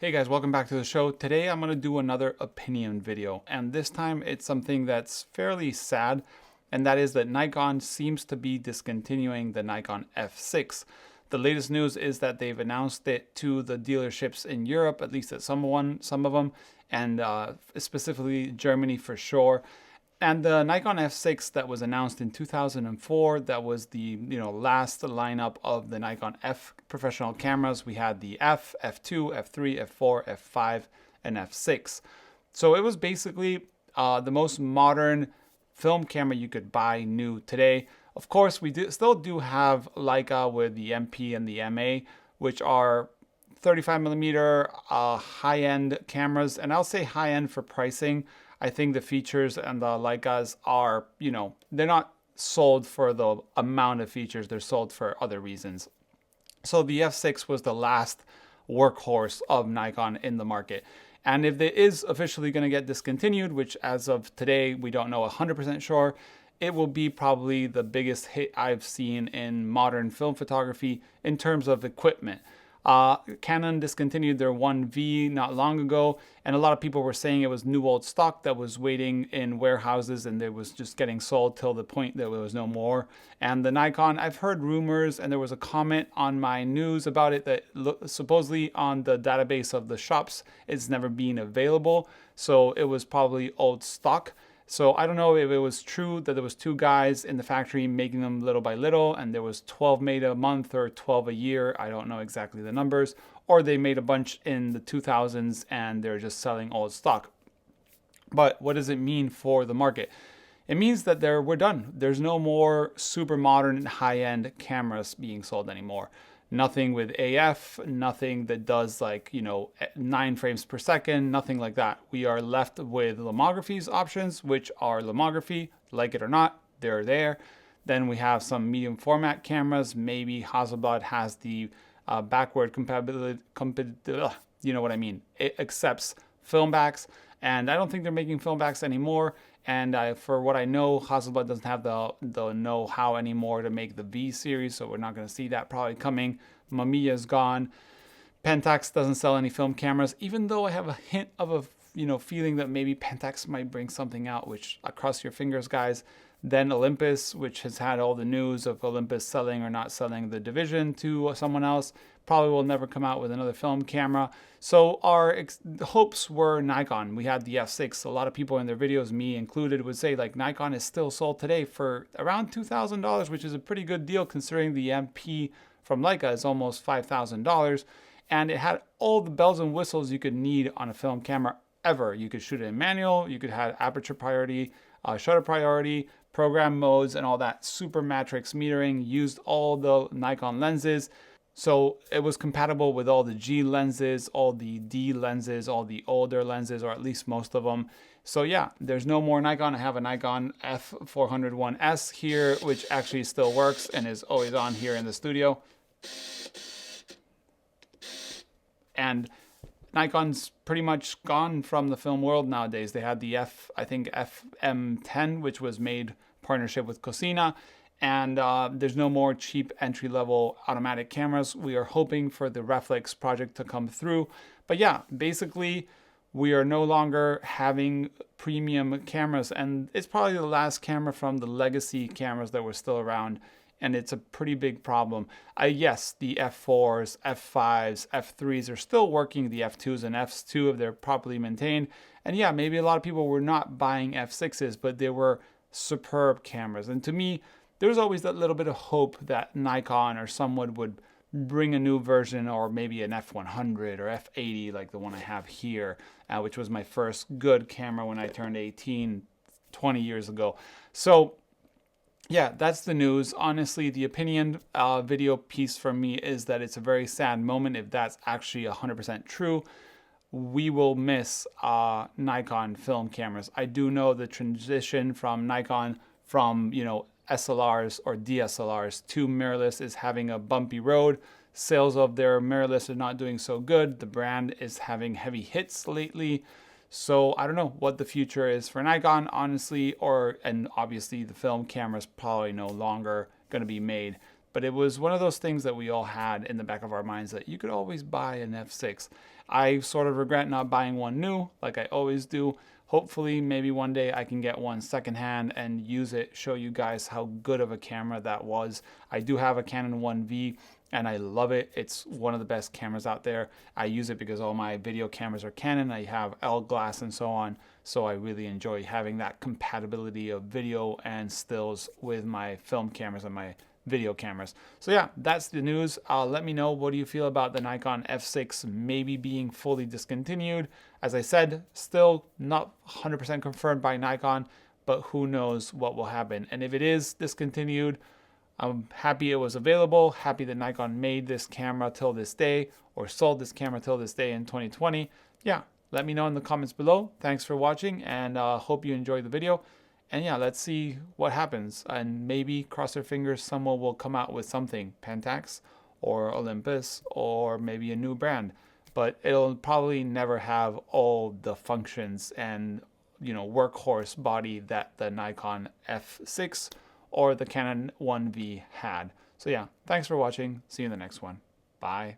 Hey guys, welcome back to the show. Today I'm going to do another opinion video, and this time it's something that's fairly sad, and that is that Nikon seems to be discontinuing the Nikon F6. The latest news is that they've announced it to the dealerships in Europe, at least at some of them, and specifically Germany for sure. And the Nikon F6 that was announced in 2004, that was the last lineup of the Nikon F professional cameras. We had the F, F2, F3, F4, F5, and F6. So it was basically the most modern film camera you could buy new today. Of course, we still do have Leica with the MP and the MA, which are 35mm high-end cameras, and I'll say high-end for pricing. I think the features and the Leicas are, they're not sold for the amount of features, they're sold for other reasons. So the F6 was the last workhorse of Nikon in the market. And if it is officially going to get discontinued, which as of today, we don't know 100% sure, it will be probably the biggest hit I've seen in modern film photography in terms of equipment. Canon discontinued their 1V not long ago, and a lot of people were saying it was new old stock that was waiting in warehouses and it was just getting sold till the point that there was no more. And the Nikon, I've heard rumors, and there was a comment on my news about it that supposedly on the database of the shops it's never been available, so it was probably old stock. So I don't know if it was true that there was two guys in the factory making them little by little, and there was 12 made a month or 12 a year. I don't know exactly the numbers. Or they made a bunch in the 2000s and they're just selling old stock. But what does it mean for the market? It means that we're done. There's no more super modern high-end cameras being sold anymore. Nothing with AF, nothing that does 9 frames per second, nothing like that. We are left with lomography's options, which are lomography, like it or not, they're there. Then we have some medium format cameras. Maybe Hasselblad has the backward compatibility, you know what I mean. It accepts film backs, and I don't think they're making film backs anymore. And for what I know, Hasselblad doesn't have the know-how anymore to make the V series, so we're not going to see that probably coming. Mamiya's gone. Pentax doesn't sell any film cameras, even though I have a hint of a feeling that maybe Pentax might bring something out, which cross your fingers, guys. Then Olympus, which has had all the news of Olympus selling or not selling the division to someone else, probably will never come out with another film camera. So our hopes were Nikon. We had the F6. A lot of people in their videos, me included, would say Nikon is still sold today for around $2,000, which is a pretty good deal considering the MP from Leica is almost $5,000. And it had all the bells and whistles you could need on a film camera ever. You could shoot it in manual, you could have aperture priority, shutter priority, program modes, and all that super matrix metering, used all the Nikon lenses. So it was compatible with all the G lenses, all the D lenses, all the older lenses, or at least most of them. So yeah, there's no more Nikon. I have a Nikon F401S here, which actually still works and is always on here in the studio. And Nikon's pretty much gone from the film world nowadays. They had the FM10, which was made partnership with Cosina, and there's no more cheap entry-level automatic cameras. We are hoping for the Reflex project to come through. But yeah, basically, we are no longer having premium cameras, and it's probably the last camera from the legacy cameras that were still around, and it's a pretty big problem. Yes, the F4s, F5s, F3s are still working, the F2s and F2 if they're properly maintained. And yeah, maybe a lot of people were not buying F6s, but they were superb cameras. And to me, there's always that little bit of hope that Nikon or someone would bring a new version, or maybe an F100 or F80 like the one I have here, which was my first good camera when I turned 18 20 years ago. So yeah, that's the news. Honestly, the opinion video piece for me is that it's a very sad moment if that's actually 100% true. We will miss Nikon film cameras. I do know the transition from Nikon from, SLRs or DSLRs to mirrorless is having a bumpy road. Sales of their mirrorless are not doing so good. The brand is having heavy hits lately. So I don't know what the future is for Nikon, honestly, and obviously the film camera's probably no longer going to be made. But it was one of those things that we all had in the back of our minds that you could always buy an F6. I sort of regret not buying one new, like I always do. Hopefully, maybe one day I can get one secondhand and use it, show you guys how good of a camera that was. I do have a Canon 1V and I love it. It's one of the best cameras out there. I use it because all my video cameras are Canon. I have L glass and so on. So I really enjoy having that compatibility of video and stills with my film cameras and my video cameras. So yeah, that's the news. Let me know, what do you feel about the Nikon F6 maybe being fully discontinued? As I said, still not 100% confirmed by Nikon, but who knows what will happen. And if it is discontinued, I'm happy it was available, happy that Nikon made this camera till this day, or sold this camera till this day in 2020. Yeah, let me know in the comments below. Thanks for watching, and hope you enjoyed the video. And yeah, let's see what happens. And maybe, cross your fingers, someone will come out with something. Pentax or Olympus or maybe a new brand. But it'll probably never have all the functions and, you know, workhorse body that the Nikon F6 or the Canon 1V had. So yeah, thanks for watching. See you in the next one. Bye.